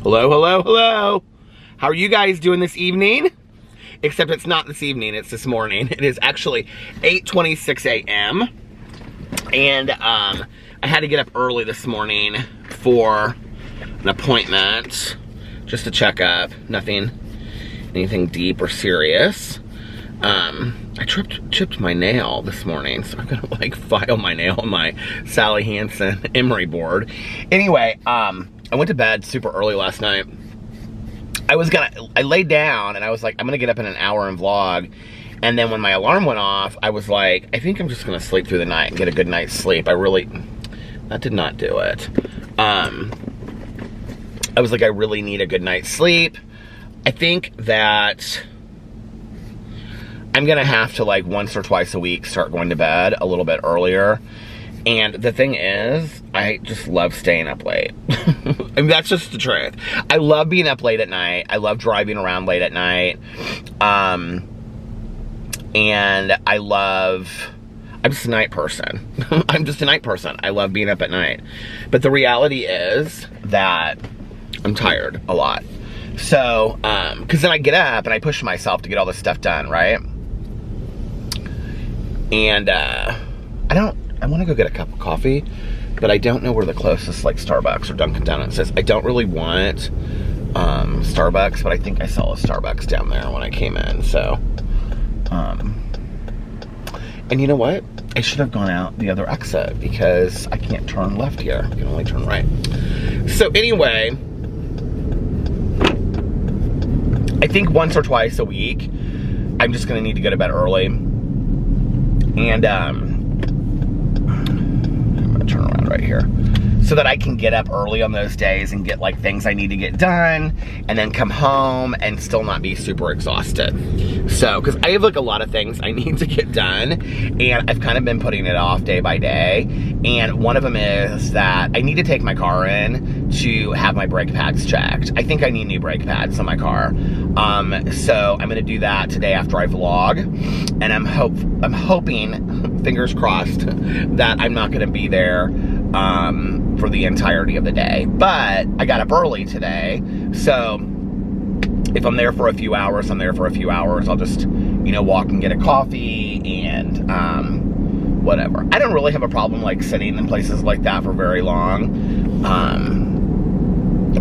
Hello, hello, hello. How are you guys doing this evening? Except it's not this evening, it's this morning. It is actually 8:26 a.m. And I had to get up early this morning for an appointment, just to check up. Anything deep or serious. I chipped my nail this morning, so I'm gonna like file my nail on my Sally Hansen emery board. Anyway, I went to bed super early last night. I laid down and I was like, I'm gonna get up in an hour and vlog. And then when my alarm went off, I was like, I think I'm just gonna sleep through the night and get a good night's sleep. That did not do it. I was like, I really need a good night's sleep. I think that I'm gonna have to, like, once or twice a week start going to bed a little bit earlier. And the thing is, I just love staying up late. I mean, that's just the truth. I love being up late at night. I love driving around late at night. And I'm just a night person. I'm just a night person. I love being up at night. But the reality is that I'm tired a lot. So, because then I get up and I push myself to get all this stuff done, right? And I want to go get a cup of coffee, but I don't know where the closest, like, Starbucks or Dunkin' Donuts is. I don't really want Starbucks, but I think I saw a Starbucks down there when I came in, so. And you know what? I should have gone out the other exit because I can't turn left here. I can only turn right. So anyway, I think once or twice a week, I'm just gonna need to go to bed early. And I'm gonna turn around right here so that I can get up early on those days and get, like, things I need to get done and then come home and still not be super exhausted. So, because I have, like, a lot of things I need to get done and I've kind of been putting it off day by day. And one of them is that I need to take my car in to have my brake pads checked. I think I need new brake pads on my car. So I'm gonna do that today after I vlog. And I'm hoping, fingers crossed, that I'm not gonna be there for the entirety of the day. But I got up early today, so if I'm there for a few hours, I'm there for a few hours. I'll just, walk and get a coffee and whatever. I don't really have a problem, like, sitting in places like that for very long.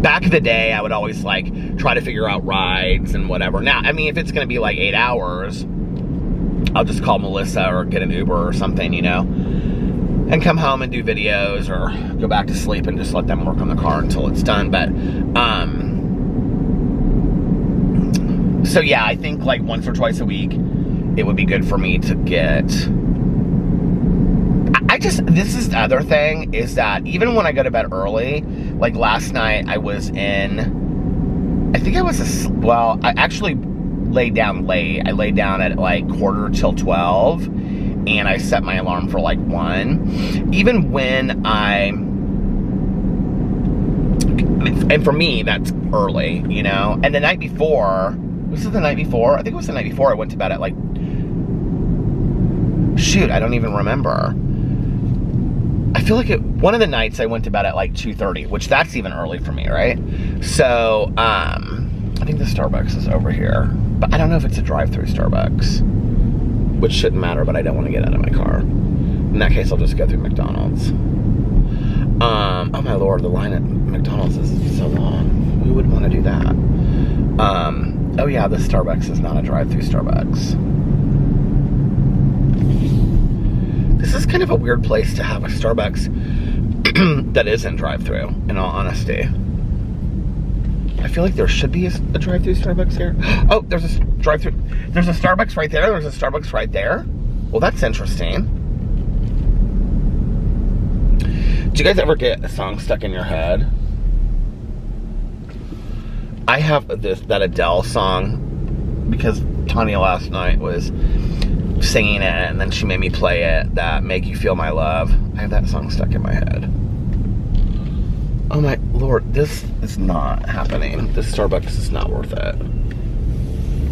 Back in the day, I would always, like, try to figure out rides and whatever. Now, I mean, if it's gonna be like 8 hours, I'll just call Melissa or get an Uber or something, and come home and do videos or go back to sleep and just let them work on the car until it's done. But, so yeah, I think, like, once or twice a week, it would be good for me to get, this is the other thing, is that even when I go to bed early, like last night I was in, I actually laid down late. I laid down at, like, 11:45. And I set my alarm for, like, 1. Even when and for me, that's early, And the night before, was it the night before? I think it was the night before I went to bed at, like, shoot, I don't even remember. I feel like one of the nights I went to bed at, like, 2:30, which that's even early for me, right? So, I think the Starbucks is over here. But I don't know if it's a drive-through Starbucks. Which shouldn't matter, but I don't want to get out of my car. In that case, I'll just go through McDonald's. Oh my lord, the line at McDonald's is so long. Who would want to do that? Oh yeah, this Starbucks is not a drive-through Starbucks. This is kind of a weird place to have a Starbucks that isn't drive-through, in all honesty. I feel like there should be a drive-thru Starbucks here. Oh, there's a drive-thru. There's a Starbucks right there. There's a Starbucks right there. Well, that's interesting. Do you guys ever get a song stuck in your head? I have that Adele song because Tanya last night was singing it and then she made me play it, that Make You Feel My Love. I have that song stuck in my head. Oh my lord, this is not happening. This Starbucks is not worth it.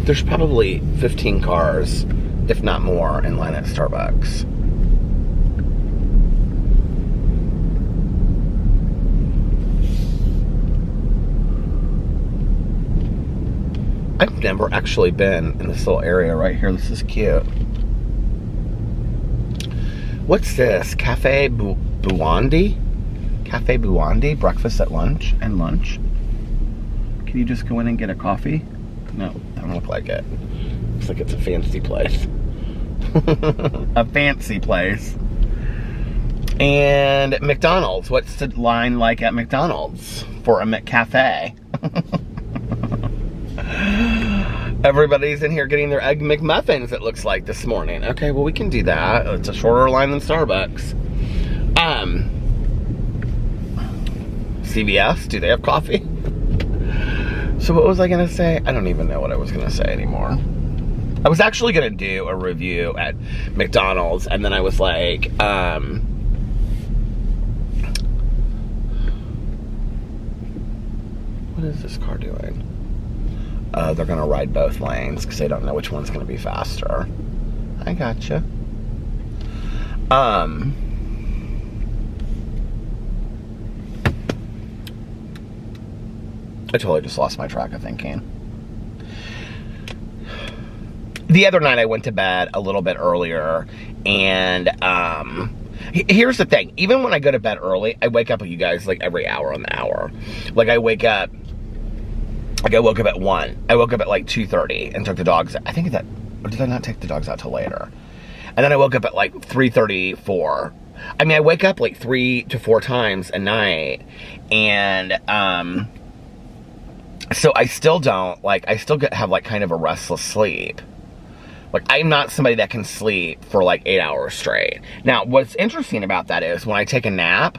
There's probably 15 cars, if not more, in line at Starbucks. I've never actually been in this little area right here. This is cute. What's this? Cafe Buwandi? Cafe Buwandi? Breakfast at lunch and lunch? Can you just go in and get a coffee? No, that don't look like it. Looks like it's a fancy place. A fancy place. And McDonald's. What's the line like at McDonald's for a McCafe? Everybody's in here getting their Egg McMuffins, it looks like, this morning. Okay, well, we can do that. It's a shorter line than Starbucks. CVS, do they have coffee? So what was I gonna say? I don't even know what I was gonna say anymore. I was actually gonna do a review at McDonald's, and then I was like, what is this car doing? They're gonna ride both lanes because they don't know which one's gonna be faster. I gotcha. I totally just lost my track of thinking. The other night I went to bed a little bit earlier, and here's the thing. Even when I go to bed early, I wake up with you guys like every hour on the hour. Like I wake up, like I woke up at 1. I woke up at like 2:30 and took the dogs. I think that, or did I not take the dogs out till later? And then I woke up at like 3:34. I mean, I wake up like 3 to 4 times a night, and so I still don't, like, I still have like kind of a restless sleep. Like, I'm not somebody that can sleep for like 8 hours straight. Now, what's interesting about that is when I take a nap,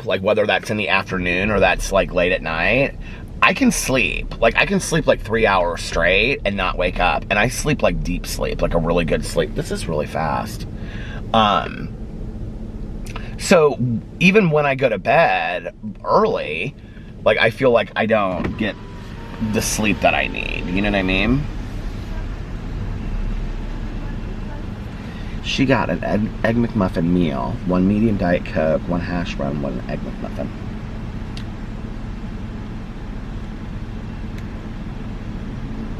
like whether that's in the afternoon or that's like late at night, I can sleep. Like, I can sleep like 3 hours straight and not wake up. And I sleep like deep sleep, like a really good sleep. This is really fast. So even when I go to bed early, like I feel like I don't get the sleep that I need. You know what I mean? She got an egg McMuffin meal. 1 medium Diet Coke, 1 hash brown, 1 egg McMuffin.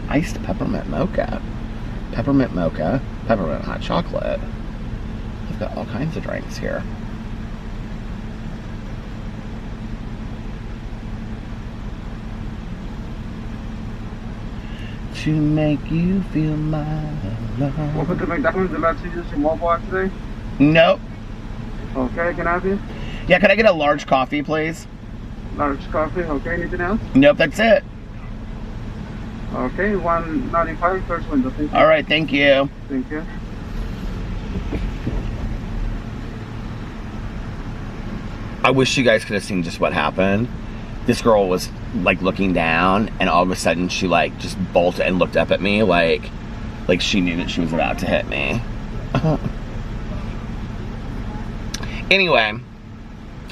Iced peppermint mocha. Peppermint mocha. Peppermint hot chocolate. They've got all kinds of drinks here. To make you feel my love. Welcome to McDonald's. Did I see you some mobile app today? Nope. Okay, can I have you? Yeah, can I get a large coffee, please? Large coffee. Okay, anything else? Nope, that's it. Okay, $1.95 first window. Thank you. All right, thank you. Thank you. I wish you guys could have seen just what happened. This girl was like looking down, and all of a sudden she like just bolted and looked up at me like she knew that she was about to hit me. Anyway,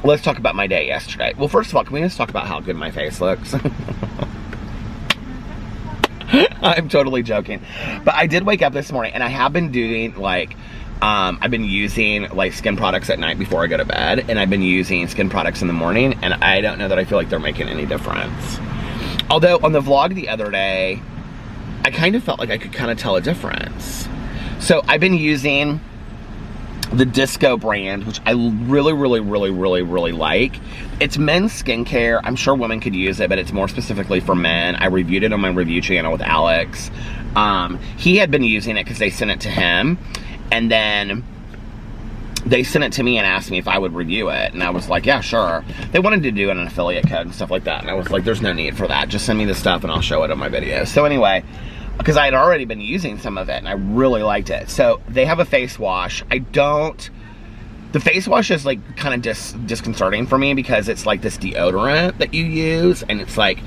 let's talk about my day yesterday. Well, first of all, can we just talk about how good my face looks? I'm totally joking. But I did wake up this morning, and I have been doing like, I've been using like skin products at night before I go to bed, and I've been using skin products in the morning, and I don't know that I feel like they're making any difference. Although on the vlog the other day, I kind of felt like I could kind of tell a difference. So I've been using the Disco brand, which I really, really, really, really, really like. It's men's skincare. I'm sure women could use it, but it's more specifically for men. I reviewed it on my review channel with Alex. He had been using it because they sent it to him, and then they sent it to me and asked me if I would review it, and I was like, yeah, sure. They wanted to do an affiliate code and stuff like that, and I was like, there's no need for that. Just send me the stuff and I'll show it on my videos. So anyway, because I had already been using some of it and I really liked it. So they have a face wash. The face wash is like kind of disconcerting for me because it's like this deodorant that you use, and it's like,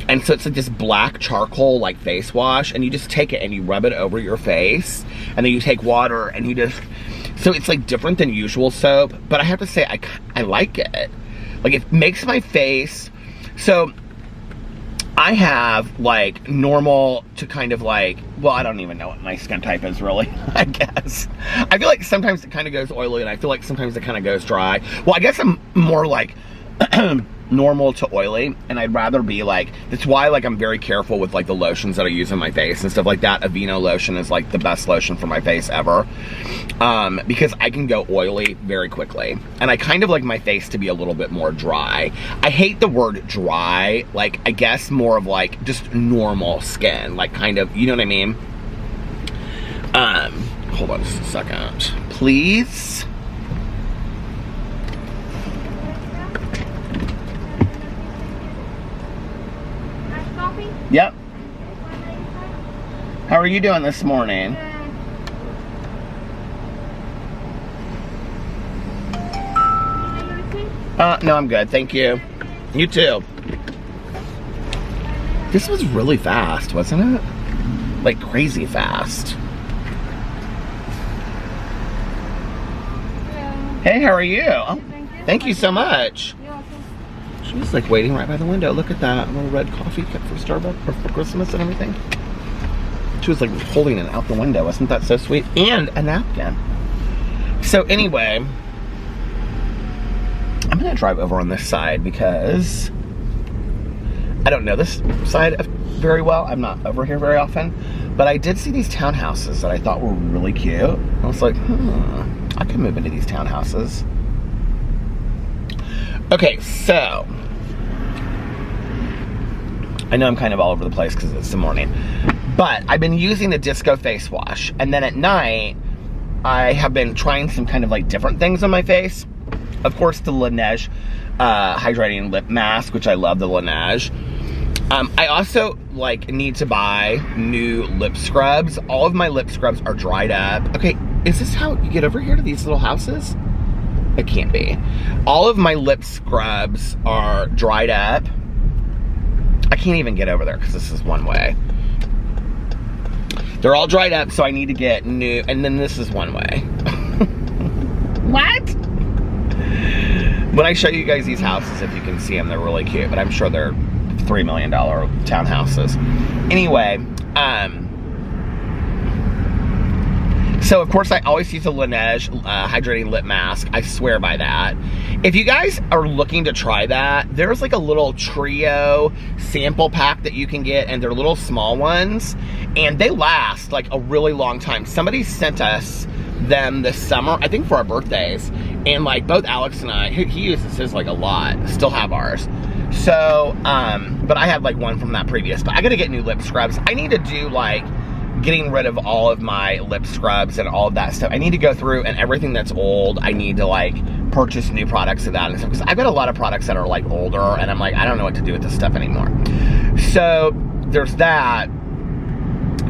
and so it's like this black charcoal like face wash, and you just take it and you rub it over your face, and then you take water and you just, so it's like different than usual soap, but I have to say I like it. Like, it makes my face, so I have like normal to kind of like, well, I don't even know what my skin type is really, I guess. I feel like sometimes it kind of goes oily, and I feel like sometimes it kind of goes dry. Well, I guess I'm more like normal to oily, and I'd rather be like, that's why like I'm very careful with like the lotions that I use on my face and stuff like that. Aveeno lotion is like the best lotion for my face ever, because I can go oily very quickly, and I kind of like my face to be a little bit more dry. I hate the word dry, like I guess more of like just normal skin, like kind of, you know what I mean? Hold on just a second, please. Yep. How are you doing this morning? No, I'm good, thank you. You too. This was really fast, wasn't it? Like crazy fast. Hey, how are you? Oh, thank you so much. She was like waiting right by the window. Look at that little red coffee cup for Starbucks or for Christmas and everything. She was like holding it out the window. Wasn't that so sweet? And a napkin. So anyway, I'm gonna drive over on this side because I don't know this side very well. I'm not over here very often, but I did see these townhouses that I thought were really cute. I was like, I could move into these townhouses. Okay, so I know I'm kind of all over the place because it's the morning, but I've been using the Disco face wash, and then at night I have been trying some kind of like different things on my face. Of course, the Laneige hydrating lip mask, which I love the Laneige. I also like need to buy new lip scrubs. All of my lip scrubs are dried up. Okay, is this how you get over here to these little houses? It can't be. All of my lip scrubs are dried up. I can't even get over there because this is one way. They're all dried up, so I need to get new, and then this is one way. What? When I show you guys these houses, if you can see them, they're really cute, but I'm sure they're $3 million townhouses. Anyway, so of course I always use the Laneige hydrating lip mask. I swear by that. If you guys are looking to try that, there's like a little trio sample pack that you can get, and they're little small ones, and they last like a really long time. Somebody sent us them this summer, I think for our birthdays, and like both Alex and I, he uses his like a lot, still have ours. So, but I had like one from that previous, but I gotta get new lip scrubs. I need to do like getting rid of all of my lip scrubs and all of that stuff. I need to go through, and everything that's old, I need to like purchase new products of that and stuff, because I've got a lot of products that are like older, and I'm like, I don't know what to do with this stuff anymore. So there's that.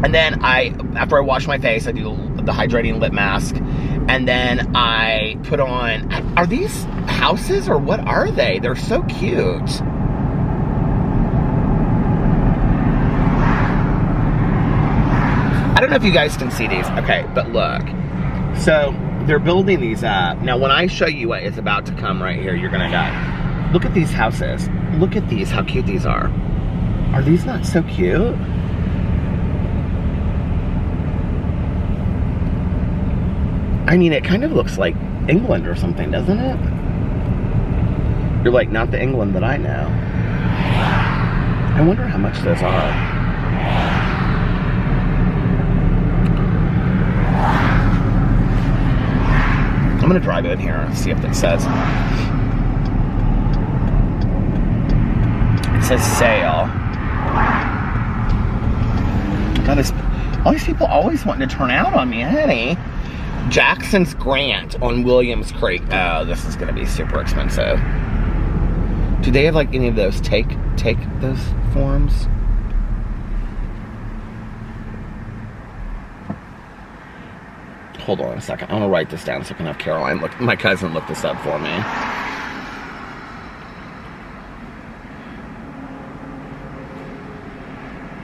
And then after I wash my face, I do the hydrating lip mask, and then I put on, are these houses or what are they? They're so cute. I don't know if you guys can see these. Okay, but look. So they're building these up. Now when I show you what is about to come right here, you're gonna die. Look at these houses. Look at these, how cute these are. Are these not so cute? I mean, it kind of looks like England or something, doesn't it? You're like, not the England that I know. I wonder how much those are. I'm gonna drive in here and see if it says. It says sale. God, all these people always wanting to turn out on me, honey. Jackson's Grant on Williams Creek. Oh, this is gonna be super expensive. Do they have like any of those take those forms? Hold on a second. I want to write this down so I can have Caroline look. My cousin look this up for me.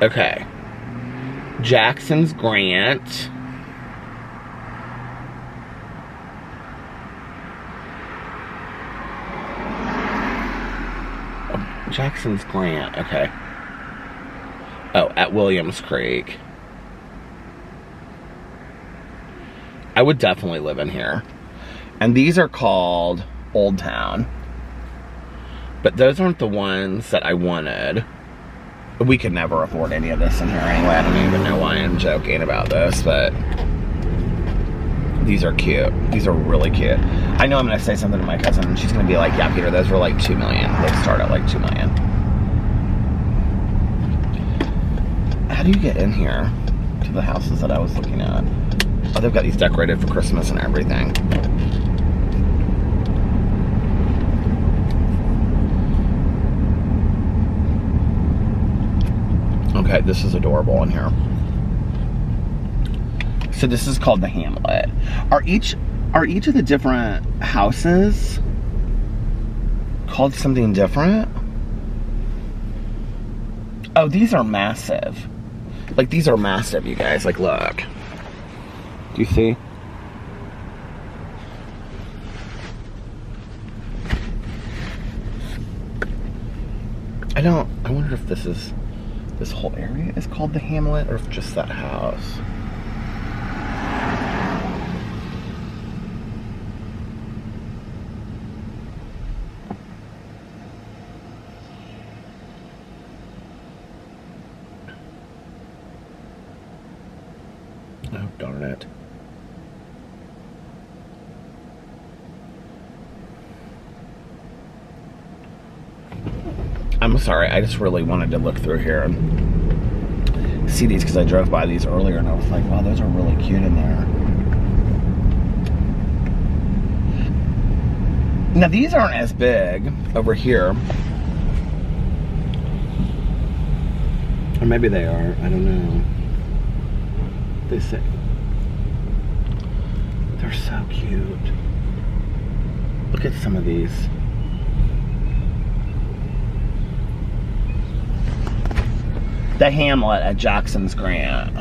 Okay. Jackson's Grant. Oh, Jackson's Grant. Okay. Oh, at Williams Creek. I would definitely live in here. And these are called Old Town. But those aren't the ones that I wanted. We could never afford any of this in here anyway. I don't even know why I'm joking about this, but these are cute. These are really cute. I know I'm going to say something to my cousin, and she's going to be like, yeah, Peter, those were like $2 million. They start at like $2 million. How do you get in here to the houses that I was looking at? Oh, they've got these decorated for Christmas and everything. Okay, this is adorable in here. So this is called the Hamlet. Are each of the different houses called something different? Oh, these are massive. Like, these are massive, you guys. Like, look. Do you see? I wonder if this whole area is called the Hamlet, or if just that house. Oh, darn it. I'm sorry, I just really wanted to look through here and see these because I drove by these earlier and I was like, wow, those are really cute in there. Now, these aren't as big over here. Or maybe they are, I don't know. They say they're so cute. Look at some of these. The Hamlet at Jackson's Grant.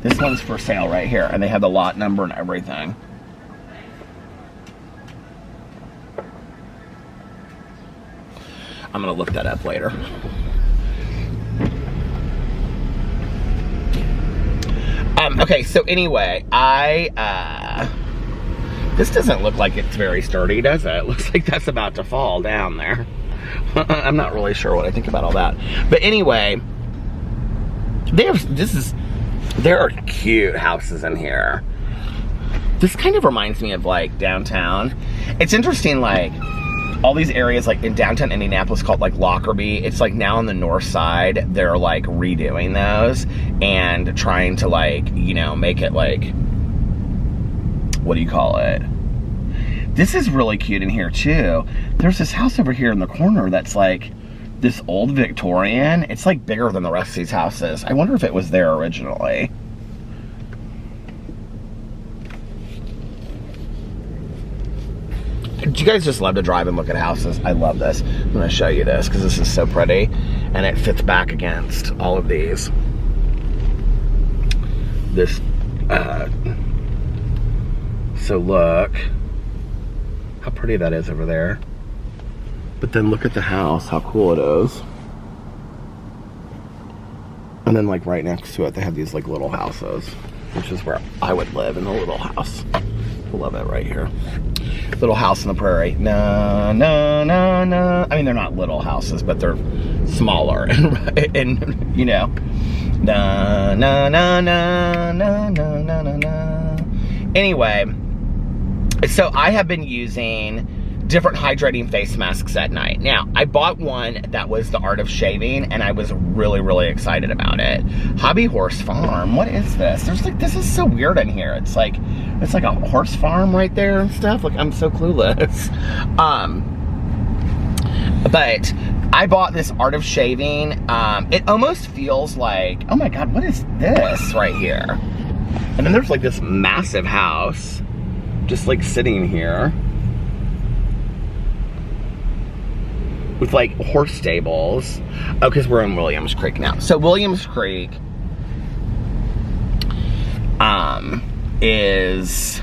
This one's for sale right here, and they have the lot number and everything. I'm gonna look that up later. Okay, so anyway, this doesn't look like it's very sturdy, does it? It looks like that's about to fall down there. I'm not really sure what I think about all that. But anyway, there are cute houses in here. This kind of reminds me of like downtown. It's interesting, like all these areas like in downtown Indianapolis called like Lockerbie, it's like now on the north side, they're like redoing those and trying to like, you know, make it like, what do you call it? This is really cute in here too. There's this house over here in the corner that's like this old Victorian. It's like bigger than the rest of these houses. I wonder if it was there originally. Do you guys just love to drive and look at houses? I love this. I'm going to show you this because this is so pretty and it fits back against all of these. This, so look how pretty that is over there. But then look at the house, how cool it is. And then like right next to it, they have these like little houses, which is where I would live, in a little house. I love it right here. Little house in the prairie. No, no, no, no. I mean, they're not little houses, but they're smaller and you know. No, no, no, no, no, no, no, no, no. Anyway, so I have been using different hydrating face masks at night. Now, I bought one that was the Art of Shaving, and I was really, really excited about it. Hobby Horse Farm. What is this? There's like, this is so weird in here. It's like a horse farm right there and stuff. Like, I'm so clueless. But I bought this Art of Shaving. It almost feels like, oh my God, what is this right here? And then there's like this massive house just like sitting here with like horse stables. Oh, because we're in Williams Creek now. So Williams Creek is,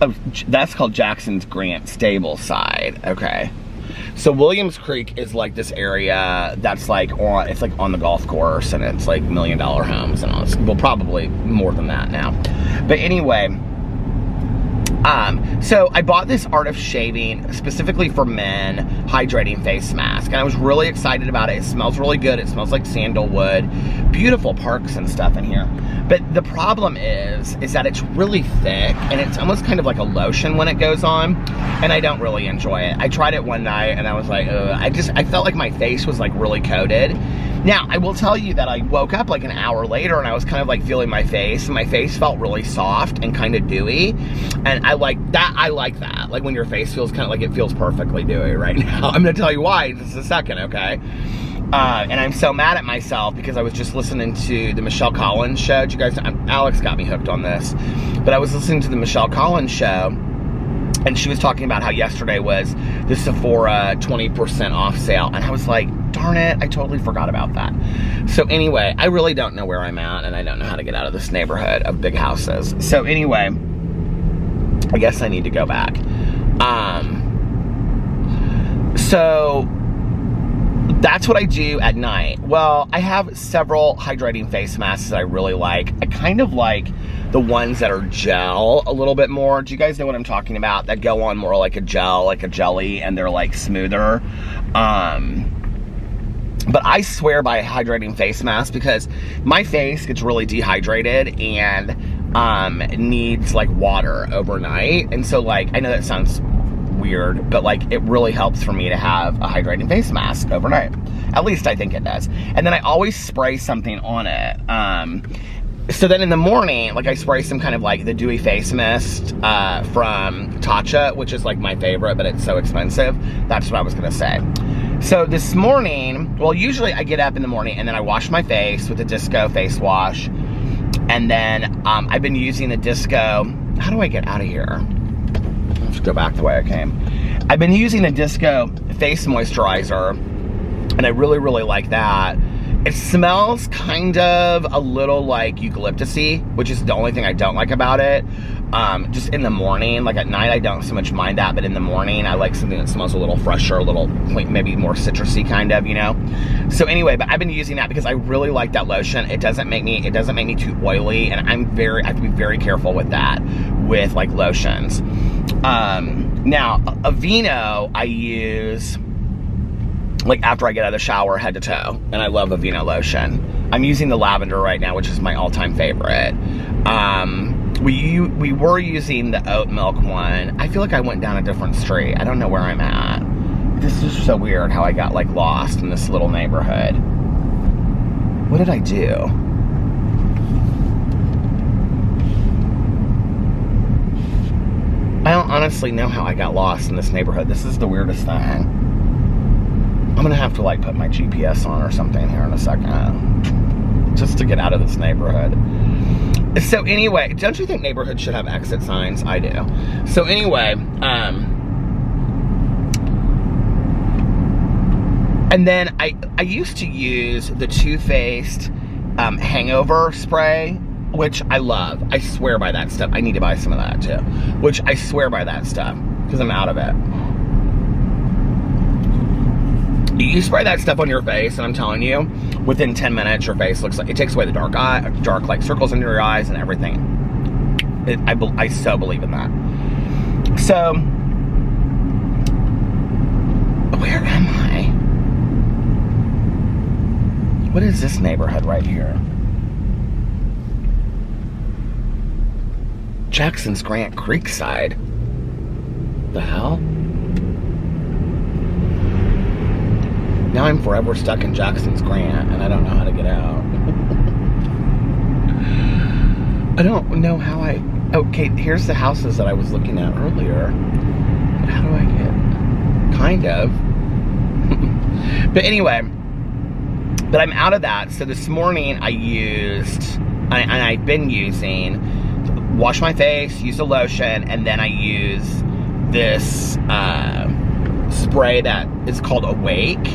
oh, that's called Jackson's Grant Stable Side. Okay. So Williams Creek is like this area that's like it's like on the golf course, and it's like $1 million homes and all this. Well, probably more than that now. But anyway, so I bought this Art of Shaving specifically for men hydrating face mask, and I was really excited about it. It smells really good. It smells like sandalwood. Beautiful perks and stuff in here. But the problem is that it's really thick, and it's almost kind of like a lotion when it goes on, and I don't really enjoy it. I tried it one night, and I was like, I felt like my face was like really coated. Now, I will tell you that I woke up like an hour later, and I was kind of like feeling my face, and my face felt really soft and kind of dewy, and I like that. Like when your face feels kind of like it feels perfectly dewy right now. I'm gonna tell you why in just a second, okay? And I'm so mad at myself because I was just listening to the Michelle Collins show. Did you guys, Alex got me hooked on this, but I was listening to the Michelle Collins show, and she was talking about how yesterday was the Sephora 20% off sale, and I was like, darn it, I totally forgot about that. So anyway, I really don't know where I'm at, and I don't know how to get out of this neighborhood of big houses. So anyway, I guess I need to go back. So that's what I do at night. Well, I have several hydrating face masks that I really like. I kind of like the ones that are gel a little bit more. Do you guys know what I'm talking about? That go on more like a gel, like a jelly, and they're like smoother. But I swear by a hydrating face mask because my face gets really dehydrated and needs like water overnight. And so like, I know that sounds weird, but like it really helps for me to have a hydrating face mask overnight. At least I think it does. And then I always spray something on it. So then in the morning, like I spray some kind of like the dewy face mist from Tatcha, which is like my favorite, but it's so expensive. That's what I was gonna say. So this morning, well, usually I get up in the morning and then I wash my face with a Disco face wash. And then I've been using the Disco, how do I get out of here? Let's go back the way I came. I've been using the Disco face moisturizer, and I really, really like that. It smells kind of a little like eucalyptus-y, which is the only thing I don't like about it. Just in the morning, like at night, I don't so much mind that, but in the morning, I like something that smells a little fresher, a little maybe more citrusy kind of, you know? So anyway, but I've been using that because I really like that lotion. It doesn't make me too oily, and I have to be very careful with that, with like lotions. Now, Aveeno, I use like after I get out of the shower, head to toe, and I love Aveeno lotion. I'm using the lavender right now, which is my all-time favorite. We were using the oat milk one. I feel like I went down a different street. I don't know where I'm at. This is so weird how I got like lost in this little neighborhood. What did I do? I don't honestly know how I got lost in this neighborhood. This is the weirdest thing. I'm gonna have to like put my GPS on or something here in a second, just to get out of this neighborhood. So anyway, don't you think neighborhoods should have exit signs? I do. So anyway, and then I used to use the Too Faced hangover spray, which I love. I swear by that stuff. I need to buy some of that too, which I swear by that stuff because I'm out of it. You spray that stuff on your face, and I'm telling you, within 10 minutes, your face looks like, it takes away the dark like circles under your eyes and everything. I so believe in that. So, where am I? What is this neighborhood right here? Jackson's Grant Creekside. The hell? Now I'm forever stuck in Jackson's Grant, and I don't know how to get out. I don't know how okay, here's the houses that I was looking at earlier. But how do I get, kind of. But anyway, but I'm out of that. So this morning I used, and I've been using, wash my face, use a lotion, and then I use this spray that is called Awake.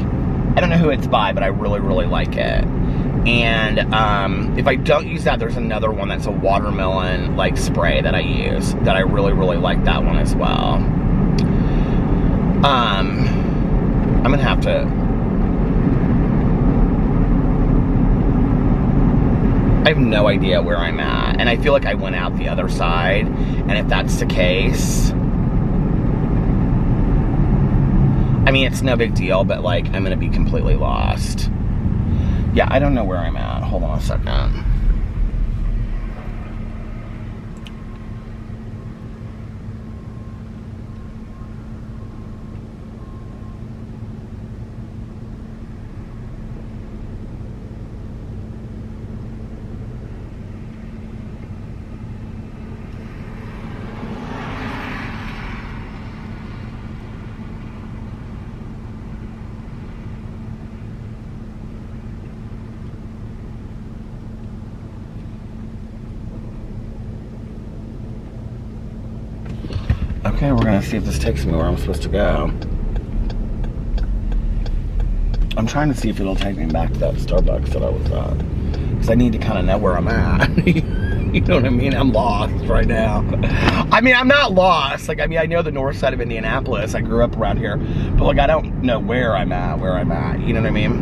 I don't know who it's by, but I really, really like it. And if I don't use that, there's another one that's a watermelon like spray that I use that I really, really like that one as well. I'm gonna have to. I have no idea where I'm at, and I feel like I went out the other side, and if that's the case, I mean, it's no big deal, but like, I'm gonna be completely lost. Yeah, I don't know where I'm at. Hold on a second. Okay, we're gonna see if this takes me where I'm supposed to go. I'm trying to see if it'll take me back to that Starbucks that I was at. Because I need to kind of know where I'm at. You know what I mean? I'm lost right now. I mean, I'm not lost. Like, I mean, I know the north side of Indianapolis. I grew up around here. But, like, I don't know where I'm at. You know what I mean?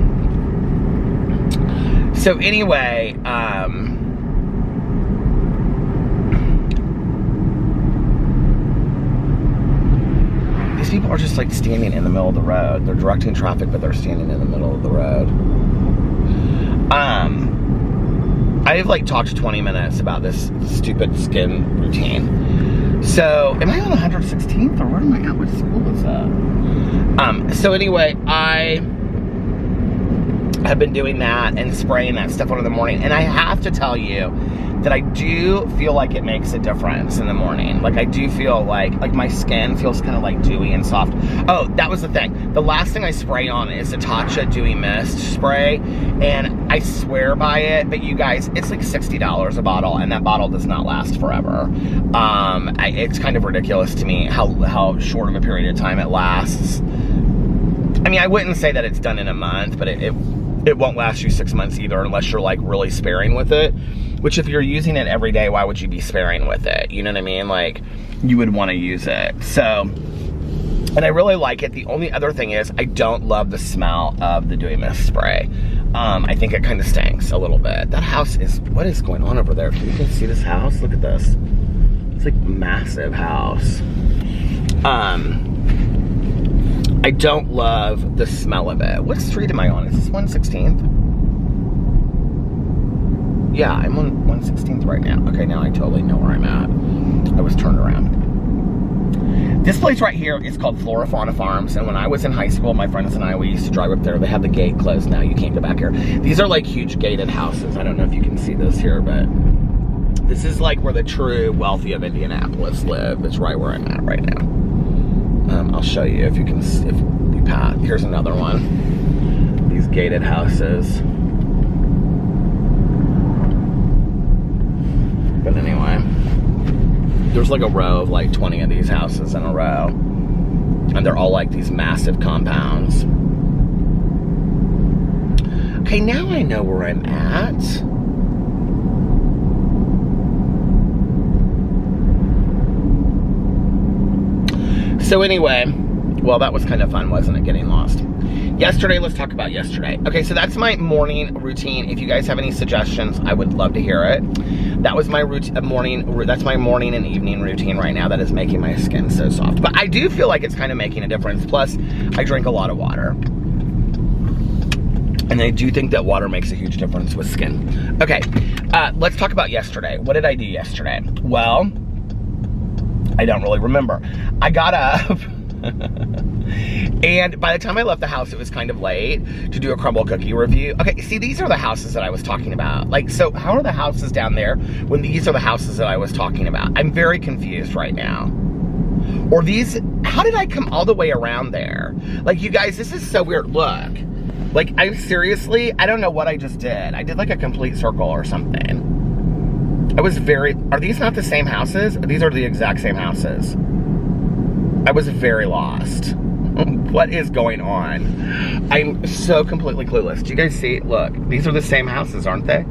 So, anyway, these people are just like standing in the middle of the road. They're directing traffic, but they're standing in the middle of the road. I've like talked 20 minutes about this stupid skin routine. So, am I on 116th or where am I at? What school is that? So anyway, I have been doing that and spraying that stuff on in the morning, and I have to tell you that I do feel like it makes a difference in the morning. Like, I do feel like my skin feels kind of like dewy and soft. Oh, that was the thing. The last thing I spray on is the Tatcha Dewy Mist spray, and I swear by it, but you guys, it's like $60 a bottle, and that bottle does not last forever. It's kind of ridiculous to me how short of a period of time it lasts. I mean, I wouldn't say that it's done in a month, but it won't last you 6 months either, unless you're like really sparing with it. Which, if you're using it every day, why would you be sparing with it? You know what I mean? Like, you would want to use it. So, and I really like it. The only other thing is, I don't love the smell of the Dewy Mist spray. I think it kind of stinks a little bit. That house is, what is going on over there? Can you guys see this house? Look at this. It's like a massive house. I don't love the smell of it. What street am I on? Is this 116th? Yeah, I'm on 116th right now. Okay, now I totally know where I'm at. I was turned around. This place right here is called Flora Fauna Farms, and when I was in high school, my friends and I, we used to drive up there. They have the gate closed now. You can't go back here. These are like huge gated houses. I don't know if you can see this here, but this is like where the true wealthy of Indianapolis live. It's right where I'm at right now. I'll show you if you can, if you pass. Here's another one. These gated houses. But anyway, there's like a row of like 20 of these houses in a row. And they're all like these massive compounds. Okay, now I know where I'm at. So anyway, well, that was kind of fun, wasn't it, getting lost? Yesterday, let's talk about yesterday. Okay, so that's my morning routine. If you guys have any suggestions, I would love to hear it. That was my that's my morning and evening routine right now that is making my skin so soft. But I do feel like it's kind of making a difference. Plus, I drink a lot of water. And I do think that water makes a huge difference with skin. Okay, let's talk about yesterday. What did I do yesterday? Well, I don't really remember. I got up and by the time I left the house, it was kind of late to do a crumble cookie review. Okay, see, these are the houses that I was talking about. Like, so how are the houses down there when these are the houses that I was talking about? I'm very confused right now. Or these, how did I come all the way around there? Like, you guys, this is so weird. Look, like, I seriously, I don't know what I just did. I did like a complete circle or something. I was are these not the same houses? These are the exact same houses. I was very lost. What is going on? I'm so completely clueless. Do you guys see? Look, these are the same houses, aren't they?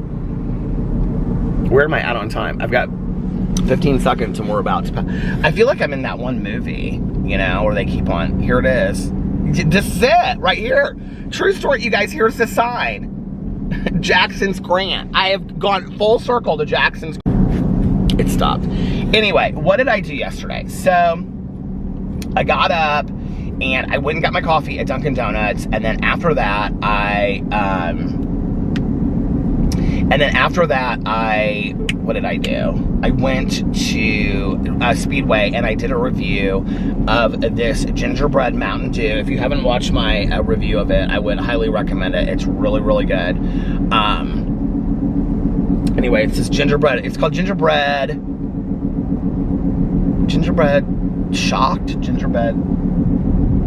Where am I at on time? I've got 15 seconds and we're about to, I feel like I'm in that one movie, you know, where they keep on, here it is. This is it, right here. True story, you guys, here's the sign. Jackson's Grant. I have gone full circle to Jackson's. It stopped. Anyway, what did I do yesterday? So, I got up and I went and got my coffee at Dunkin' Donuts, and then after that, what did I do? I went to Speedway and I did a review of this gingerbread Mountain Dew. If you haven't watched my review of it, I would highly recommend it. It's really, really good. Anyway, it's this gingerbread. It's called gingerbread shocked, gingerbread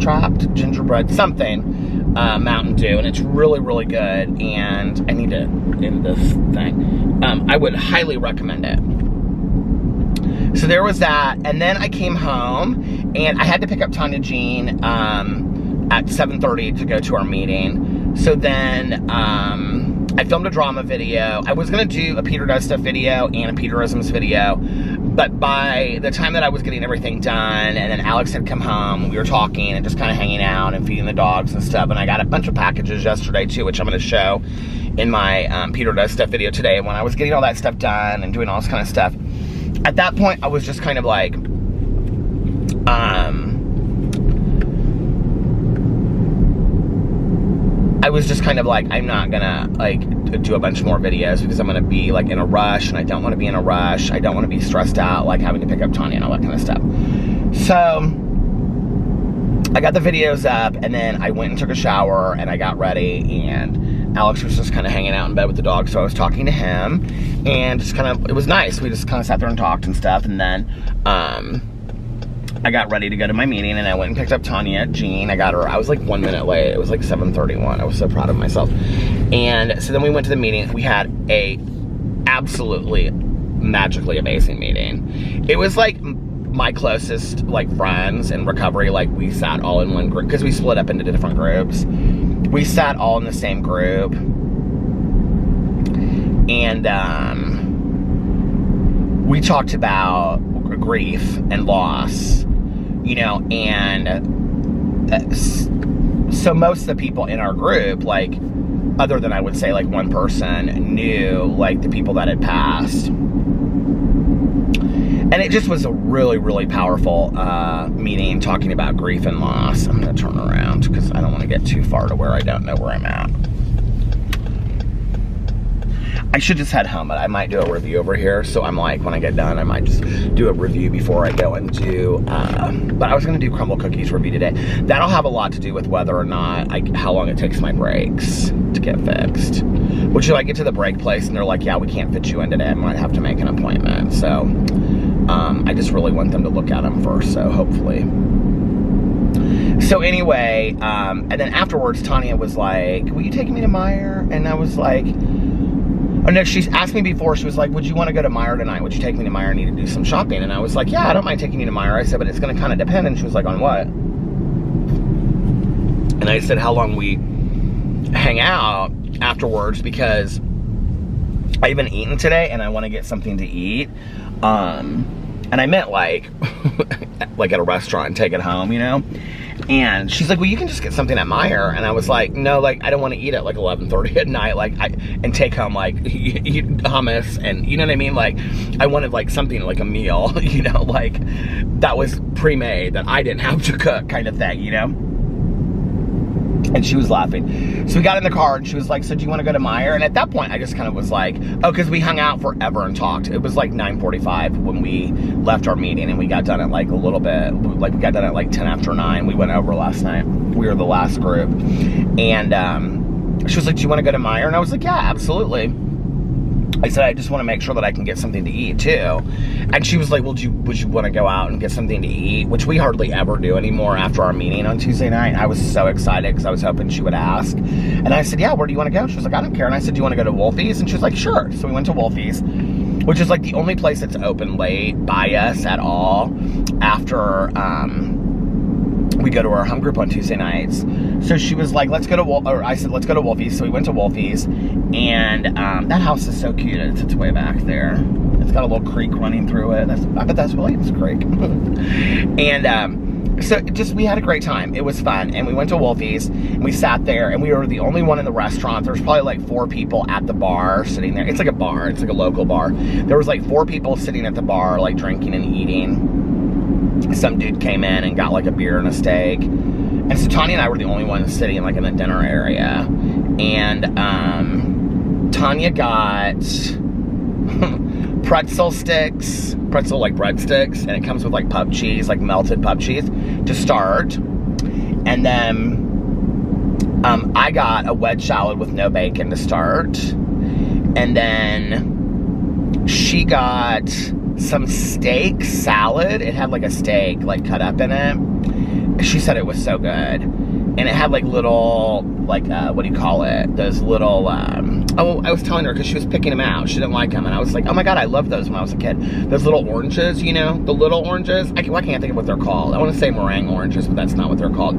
trapped, gingerbread something, Mountain Dew, and it's really, really good. And I need to end this thing. I would highly recommend it. So there was that, and then I came home and I had to pick up Tanya Jean at 7:30 to go to our meeting. So then I filmed a drama video. I was gonna do a Peter Does Stuff video and a Peterisms video, but by the time that I was getting everything done, and then Alex had come home, we were talking and just kind of hanging out and feeding the dogs and stuff, and I got a bunch of packages yesterday too, which I'm gonna show in my Peter Does Stuff video today. When I was getting all that stuff done and doing all this kind of stuff, at that point I was just kind of like, I'm not gonna like do a bunch more videos because I'm gonna be like in a rush, and I don't want to be in a rush. I don't want to be stressed out like having to pick up Tanya and all that kind of stuff. So I got the videos up, and then I went and took a shower and I got ready, and Alex was just kind of hanging out in bed with the dog, so I was talking to him, and just kind of, it was nice. We just kind of sat there and talked and stuff, and then I got ready to go to my meeting, and I went and picked up Tanya Jean. I got her, I was like 1 minute late. It was like 7:31. I was so proud of myself. And so then we went to the meeting. We had a absolutely magically amazing meeting. It was like my closest like friends in recovery. Like we sat all in one group because we split up into different groups. We sat all in the same group, and we talked about grief and loss, you know, and so most of the people in our group, like, other than I would say like one person, knew like the people that had passed. And it just was a really, really powerful meeting talking about grief and loss. I'm gonna turn around because I don't want to get too far to where I don't know where I'm at. I should just head home, but I might do a review over here. So I'm like, when I get done, I might just do a review before I go and do, but I was gonna do crumble cookies review today. That'll have a lot to do with whether or not, how long it takes my brakes to get fixed. Which, I get to the brake place and they're like, yeah, we can't fit you in today. I might have to make an appointment. So I just really want them to look at them first, so hopefully. So anyway, and then afterwards, Tanya was like, will you take me to Meijer? And I was like, oh no, she asked me before, she was like, would you want to go to Meijer tonight? Would you take me to Meijer? I need to do some shopping. And I was like, yeah, I don't mind taking you to Meijer. I said, but it's going to kind of depend. And she was like, on what? And I said, how long we hang out afterwards, because I haven't eaten today and I want to get something to eat. And I meant like, like at a restaurant and take it home, you know? And she's like, well, you can just get something at Meijer. And I was like, no, like, I don't want to eat at like 11:30 at night, like, and take home like eat hummus, and you know what I mean? Like, I wanted like something like a meal, you know, like that was pre-made, that I didn't have to cook, kind of thing, you know? And she was laughing. So we got in the car and she was like, so do you want to go to Meijer? And at that point, I just kind of was like, oh, because we hung out forever and talked. It was like 9:45 when we left our meeting, and we got done at like a little bit, like we got done at like 10 after 9. We went over last night. We were the last group. And she was like, do you want to go to Meijer? And I was like, yeah, absolutely. I said, I just want to make sure that I can get something to eat too. And she was like, well, would you want to go out and get something to eat? Which we hardly ever do anymore after our meeting on Tuesday night. I was so excited because I was hoping she would ask. And I said, yeah, where do you want to go? She was like, I don't care. And I said, do you want to go to Wolfie's? And she was like, sure. So we went to Wolfie's, which is like the only place that's open late by us at all after we go to our home group on Tuesday nights. So she was like, let's go to I said, let's go to Wolfie's. So we went to Wolfie's, and that house is so cute. It's way back there. It's got a little creek running through it. I bet that's really, it's a creek. And So we had a great time. It was fun. And we went to Wolfie's and we sat there and we were the only one in the restaurant. There was probably like 4 people at the bar sitting there. It's like a bar. It's like a local bar. There was like 4 people sitting at the bar, like drinking and eating. Some dude came in and got like a beer and a steak. And so Tanya and I were the only ones sitting like in the dinner area. And Tanya got pretzel sticks, like breadsticks, and it comes with like pub cheese, like melted pub cheese to start. And then I got a wedge salad with no bacon to start. And then she got some steak salad. It had like a steak like cut up in it. She said it was so good. And it had like little, like, what do you call it? Those little, oh, I was telling her because she was picking them out. She didn't like them. And I was like, oh my God, I loved those when I was a kid. Those little oranges, you know, the little oranges. I can't think of what they're called. I want to say meringue oranges, but that's not what they're called.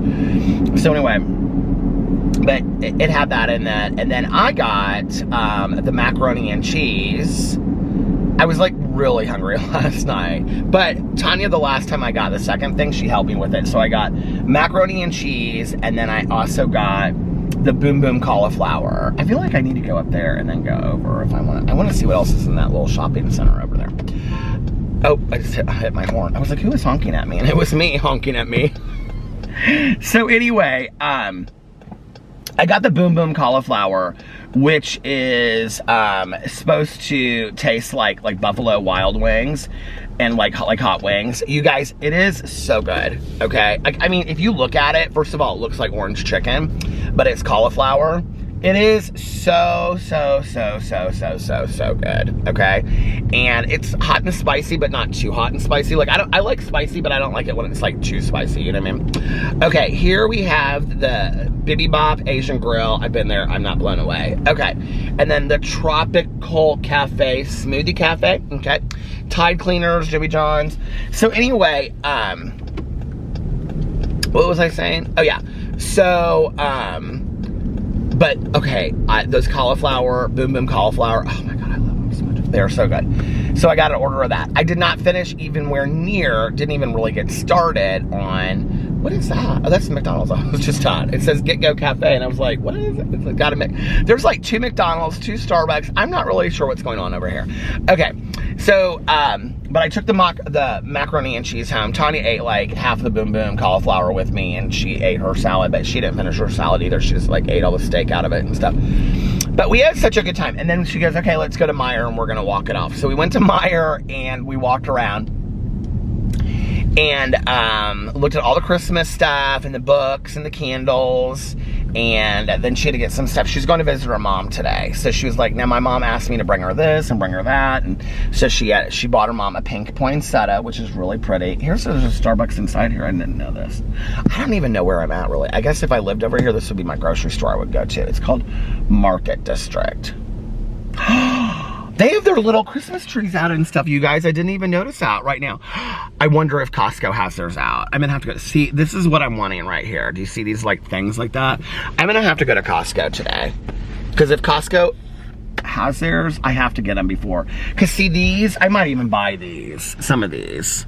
So anyway, but it had that in that. And then I got the macaroni and cheese. I was like really hungry last night, but Tanya, the last time I got the second thing, she helped me with it. So I got macaroni and cheese, and then I also got the Boom Boom cauliflower. I feel like I need to go up there and then go over if I want to. I want to see what else is in that little shopping center over there. Oh, I just hit my horn. I was like, who is honking at me? And it was me honking at me. So anyway, I got the Boom Boom cauliflower, which is supposed to taste like Buffalo Wild Wings and like hot wings. You guys, it is so good, okay? I mean, if you look at it, first of all, it looks like orange chicken, but it's cauliflower. It is so good, okay? And it's hot and spicy, but not too hot and spicy. Like, I like spicy, but I don't like it when it's like too spicy, you know what I mean? Okay, here we have the Bibi Bop Asian Grill. I've been there, I'm not blown away. Okay, and then the Tropical Cafe, Smoothie Cafe, okay? Tide Cleaners, Jimmy John's. So anyway, what was I saying? Oh yeah, so, but, okay, those cauliflower, Boom Boom cauliflower, oh my God, I love them so much. They are so good. So I got an order of that. I did not finish didn't even really get started on, what is that? Oh, that's the McDonald's I was just on. It says Get Go Cafe, and I was like, what is it? It's got there's like 2 McDonald's, 2 Starbucks. I'm not really sure what's going on over here. Okay, so, but I took the macaroni and cheese home. Tanya ate like half the Boom Boom cauliflower with me, and she ate her salad, but she didn't finish her salad either. She just like ate all the steak out of it and stuff. But we had such a good time. And then she goes, okay, let's go to Meijer and we're gonna walk it off. So we went to Meijer and we walked around and looked at all the Christmas stuff and the books and the candles. And then she had to get some stuff. She's going to visit her mom today. So she was like, now my mom asked me to bring her this and bring her that. And so she bought her mom a pink poinsettia, which is really pretty. There's a Starbucks inside here. I didn't know this. I don't even know where I'm at, really. I guess if I lived over here, this would be my grocery store I would go to. It's called Market District. They have their little Christmas trees out and stuff, you guys. I didn't even notice out right now. I wonder if Costco has theirs out. I'm gonna have to go see. This is what I'm wanting right here. Do you see these like things like that? I'm gonna have to go to Costco today. Because if Costco has theirs, I have to get them before. Because see these, I might even buy these. Some of these.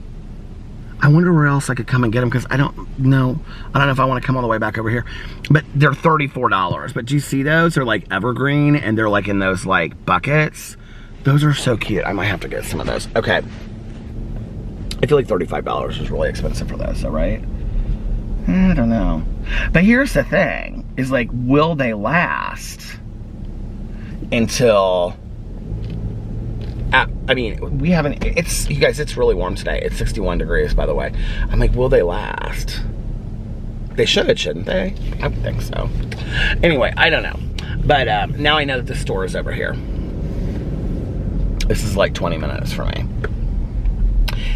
I wonder where else I could come and get them because I don't know. I don't know if I want to come all the way back over here. But they're $34. But do you see those? They're like evergreen and they're like in those like buckets. Those are so cute. I might have to get some of those. Okay. I feel like $35 is really expensive for those, though, right? I don't know. But here's the thing, is like, will they last until, I mean, we haven't, you guys, it's really warm today. It's 61 degrees, by the way. I'm like, will they last? They should, shouldn't they? I would think so. Anyway, I don't know. But now I know that the store is over here. This is like 20 minutes for me.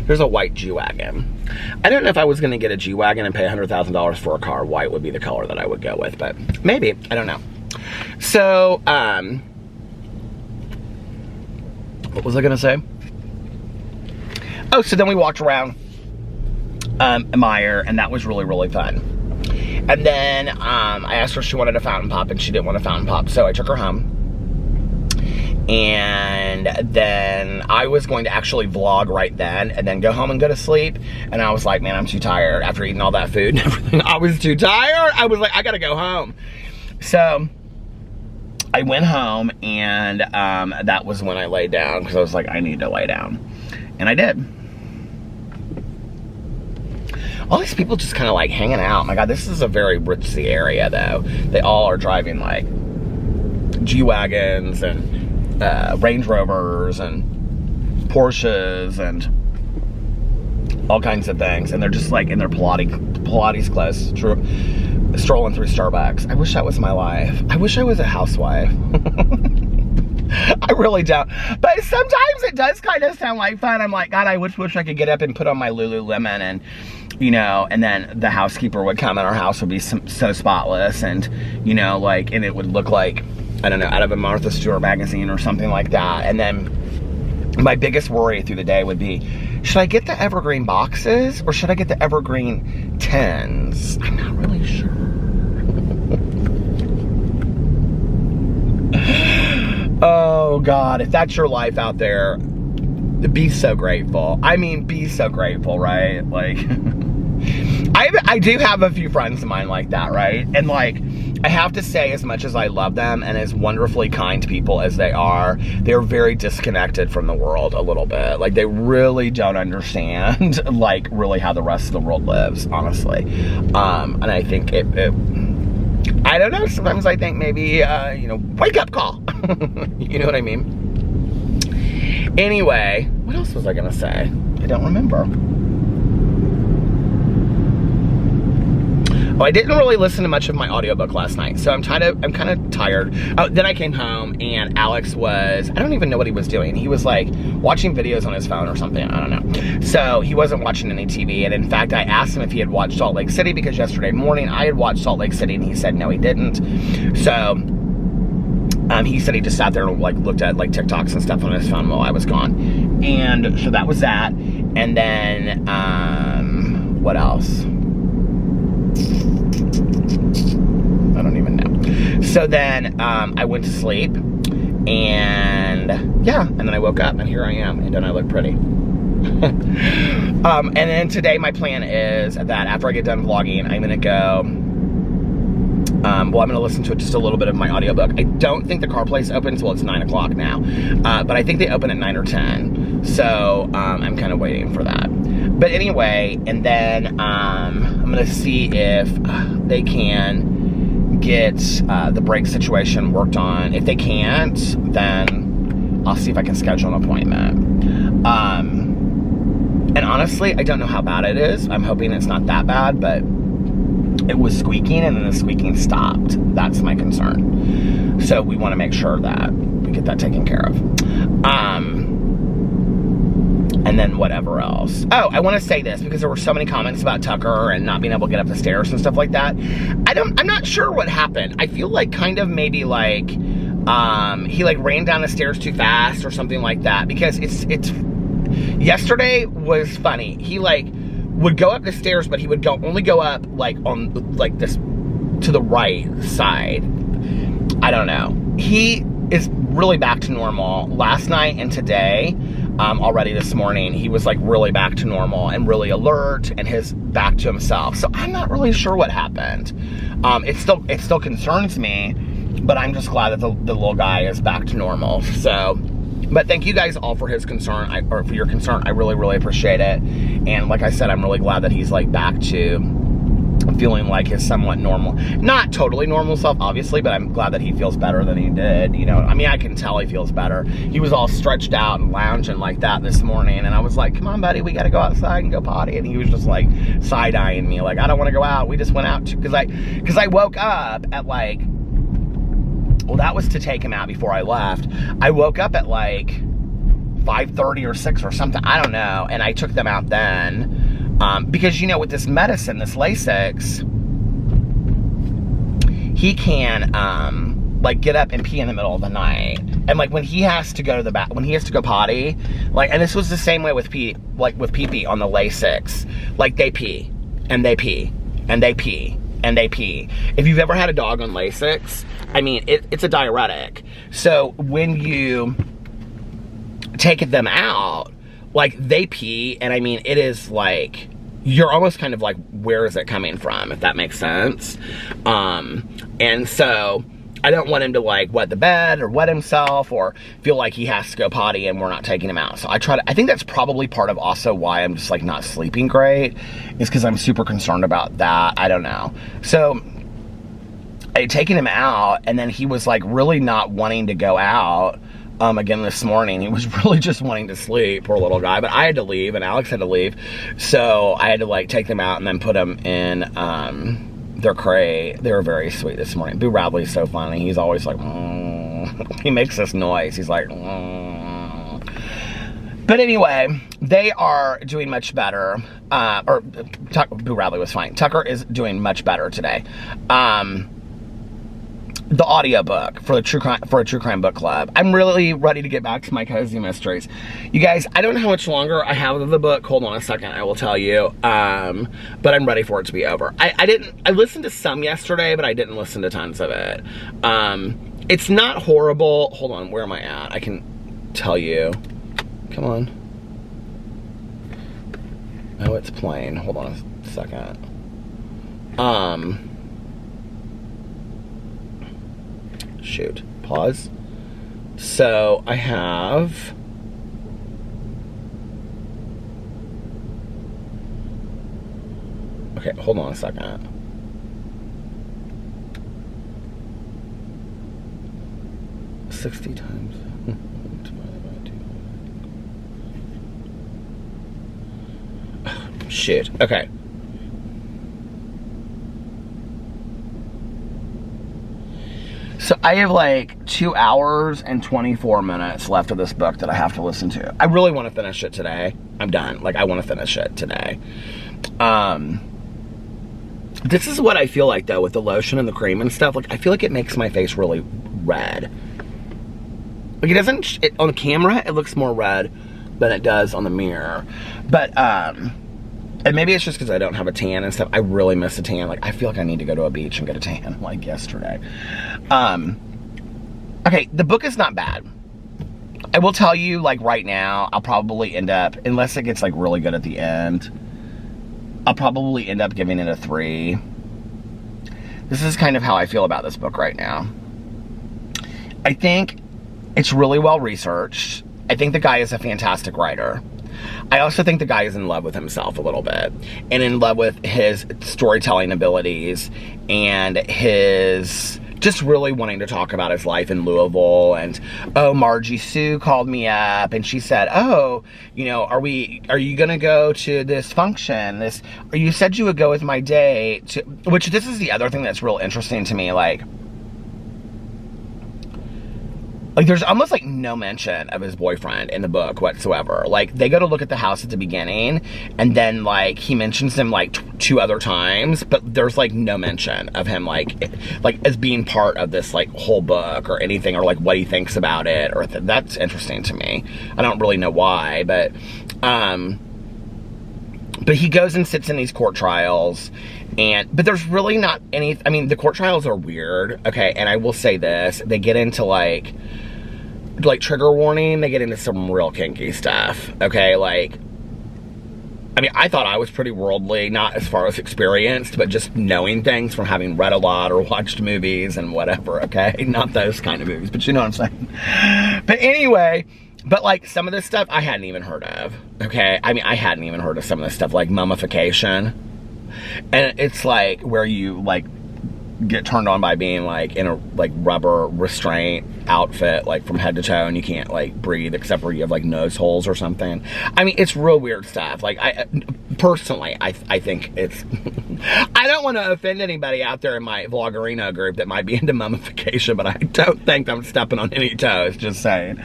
There's a white G-Wagon. I don't know if I was going to get a G-Wagon and pay $100,000 for a car. White would be the color that I would go with, but maybe. I don't know. So, what was I going to say? Oh, so then we walked around Meijer, and that was really, really fun. And then I asked her if she wanted a fountain pop, and she didn't want a fountain pop, so I took her home. And then I was going to actually vlog right then and then go home and go to sleep. And I was like, man, I'm too tired after eating all that food and everything. I was too tired. I was like, I gotta go home. So I went home, and that was when I laid down, because I was like, I need to lay down. And I did. All these people just kind of like hanging out. My God, this is a very ritzy area though. They all are driving like G-Wagons and Range Rovers and Porsches and all kinds of things. And they're just like in their Pilates class, strolling through Starbucks. I wish that was my life. I wish I was a housewife. I really don't. But sometimes it does kind of sound like fun. I'm like, God, I wish I could get up and put on my Lululemon and, you know, and then the housekeeper would come and our house would be so spotless and, you know, like, and it would look like, I don't know, out of a Martha Stewart magazine or something like that. And then my biggest worry through the day would be, should I get the evergreen boxes or should I get the evergreen tins? I'm not really sure. Oh God, if that's your life out there, be so grateful. I mean, be so grateful, right? Like, I do have a few friends of mine like that, right? And like, I have to say, as much as I love them and as wonderfully kind people as they are, they're very disconnected from the world a little bit. Like, they really don't understand, like, really how the rest of the world lives, honestly. And I think I don't know, sometimes I think maybe, you know, wake up call. You know what I mean? Anyway, what else was I gonna say? I don't remember. Oh, I didn't really listen to much of my audiobook last night, so I'm kind of tired. Oh, then I came home and Alex was, I don't even know what he was doing. He was like watching videos on his phone or something, I don't know. So he wasn't watching any TV, and in fact, I asked him if he had watched Salt Lake City, because yesterday morning I had watched Salt Lake City and he said no, he didn't. So he said he just sat there and like looked at like TikToks and stuff on his phone while I was gone. And so that was that. And then, what else? I don't even know. So then I went to sleep, and yeah, and then I woke up and here I am, and don't I look pretty? And then today my plan is that after I get done vlogging, I'm gonna go, well, I'm gonna listen to just a little bit of my audiobook. I don't think the car place opens, well, it's 9 o'clock now, but I think they open at 9 or 10, so I'm kind of waiting for that. But anyway, and then I'm gonna see if they can get the brake situation worked on. If they can't, then I'll see if I can schedule an appointment. And honestly, I don't know how bad it is. I'm hoping it's not that bad, but it was squeaking and then the squeaking stopped. That's my concern. So we want to make sure that we get that taken care of. And then whatever else. Oh, I want to say this because there were so many comments about Tucker and not being able to get up the stairs and stuff like that. I'm not sure what happened. I feel like kind of maybe like he like ran down the stairs too fast or something like that, because it's yesterday was funny. He like would go up the stairs, but he would only go up like on like this to the right side. I don't know. He is really back to normal. Last night and today, already this morning, he was like really back to normal and really alert and his back to himself. So I'm not really sure what happened. It still concerns me, but I'm just glad that the little guy is back to normal. So, but thank you guys all for his concern, or for your concern. I really, really appreciate it. And like I said, I'm really glad that he's like back to feeling like his somewhat normal, not totally normal self, obviously, but I'm glad that he feels better than he did. You know, I mean, I can tell he feels better. He was all stretched out and lounging like that this morning, and I was like, come on, buddy, we got to go outside and go potty. And he was just like side-eyeing me, like, I don't want to go out. We just went out because I woke up at like, well, that was to take him out before I left. I woke up at like 5:30 or 6 or something, I don't know, and I took them out then. Because, you know, with this medicine, this Lasix, he can, like, get up and pee in the middle of the night. And, like, when he has to go to when he has to go potty, like, and this was the same way with pee-pee on the Lasix. Like, they pee, and they pee, and they pee, and they pee. If you've ever had a dog on Lasix, I mean, it's a diuretic. So when you take them out, like, they pee, and I mean, it is like, you're almost kind of like, where is it coming from, if that makes sense? And so I don't want him to like wet the bed or wet himself or feel like he has to go potty and we're not taking him out. So I think that's probably part of also why I'm just like not sleeping great, is because I'm super concerned about that. I don't know. So I had taken him out, and then he was like really not wanting to go out again this morning. He was really just wanting to sleep, poor little guy. But I had to leave, and Alex had to leave, so I had to like take them out and then put them in their crate. They were very sweet this morning. Boo Radley's so funny. He's always like, he makes this noise. He's like, But anyway, they are doing much better. Boo Radley was fine. Tucker is doing much better today. The audiobook for a true crime book club. I'm really ready to get back to my cozy mysteries. You guys, I don't know how much longer I have of the book. Hold on a second, I will tell you. But I'm ready for it to be over. I listened to some yesterday, but I didn't listen to tons of it. It's not horrible. Hold on, where am I at? I can tell you. Come on. Oh, it's playing. Hold on a second. Shoot. Pause. So I have okay, hold on a second. $60 times shoot. Okay. So I have like 2 hours and 24 minutes left of this book that I have to listen to. I really want to finish it today. I'm done. Like, I want to finish it today. This is what I feel like, though, with the lotion and the cream and stuff. Like, I feel like it makes my face really red. Like, it doesn't, on the camera, it looks more red than it does on the mirror. But, and maybe it's just because I don't have a tan and stuff. I really miss a tan. Like, I feel like I need to go to a beach and get a tan, like yesterday. Okay, the book is not bad. I will tell you, like, right now, I'll probably end up, unless it gets, like, really good at the end, I'll probably end up giving it a 3. This is kind of how I feel about this book right now. I think it's really well researched. I think the guy is a fantastic writer. I also think the guy is in love with himself a little bit, and in love with his storytelling abilities and his just really wanting to talk about his life in Louisville. And, oh, Margie Sue called me up and she said, oh, you know, are you gonna go to this function? Or you said you would go with my date, which this is the other thing that's real interesting to me. Like there's almost like no mention of his boyfriend in the book whatsoever. Like, they go to look at the house at the beginning, and then like he mentions him like 2 other times, but there's like no mention of him like as being part of this like whole book or anything, or like what he thinks about it, or that's interesting to me. I don't really know why, but he goes and sits in these court trials, but there's really not any, I mean, the court trials are weird, okay, and I will say this, they get into like trigger warning, they get into some real kinky stuff, okay, like, I mean, I thought I was pretty worldly, not as far as experienced, but just knowing things from having read a lot or watched movies and whatever, okay, not those kind of movies, but you know what I'm saying. But anyway, but like some of this stuff I hadn't even heard of, okay, I mean, I hadn't even heard of some of this stuff, like mummification, and it's like where you like get turned on by being like in a like rubber restraint outfit, like from head to toe, and you can't like breathe except where you have like nose holes or something. I mean, it's real weird stuff. Like, I personally, I think it's I don't want to offend anybody out there in my vloggerino group that might be into mummification, but I don't think I'm stepping on any toes, just saying.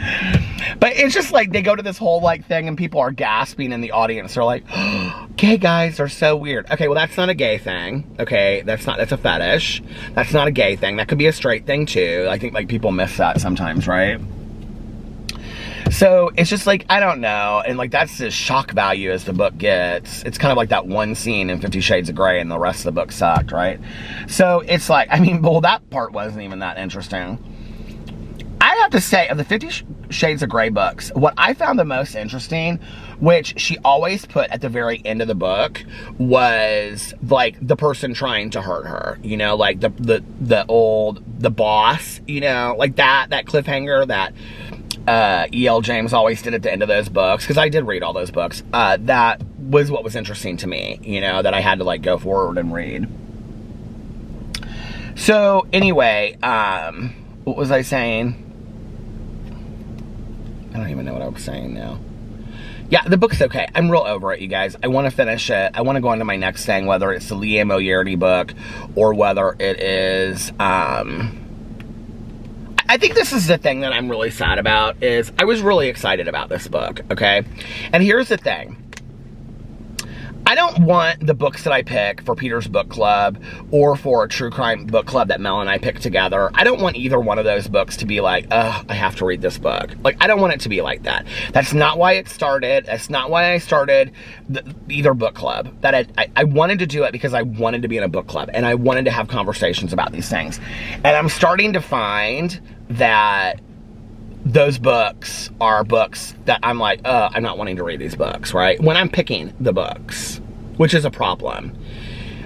But it's just like they go to this whole like thing and people are gasping in the audience. They're like, oh, gay guys are so weird. Okay, well, that's not a gay thing. Okay, that's a fetish. That's not a gay thing. That could be a straight thing too. I think like people miss that sometimes, right? So it's just like, I don't know. And like, that's as shock value as the book gets. It's kind of like that one scene in 50 Shades of Grey and the rest of the book sucked, right? So it's like, I mean, well, that part wasn't even that interesting. I have to say, of the 50 Shades of Grey books, what I found the most interesting, which she always put at the very end of the book, was like the person trying to hurt her, you know, like the boss, you know, like that cliffhanger that E.L. James always did at the end of those books, because I did read all those books. That was what was interesting to me, you know, that I had to like go forward and read. So anyway, what was I saying? I don't even know what I was saying now. Yeah, the book's okay. I'm real over it, you guys. I want to finish it. I want to go on to my next thing, whether it's the Liam O'Yeardy book or whether it is... I think this is the thing that I'm really sad about, is I was really excited about this book, okay? And here's the thing. I don't want the books that I pick for Peter's book club or for a true crime book club that Mel and I pick together. I don't want either one of those books to be like, ugh, I have to read this book. Like, I don't want it to be like that. That's not why it started. That's not why I started either book club. That I wanted to do it because I wanted to be in a book club and I wanted to have conversations about these things. And I'm starting to find that those books are books that I'm like, I'm not wanting to read these books, right? When I'm picking the books, which is a problem.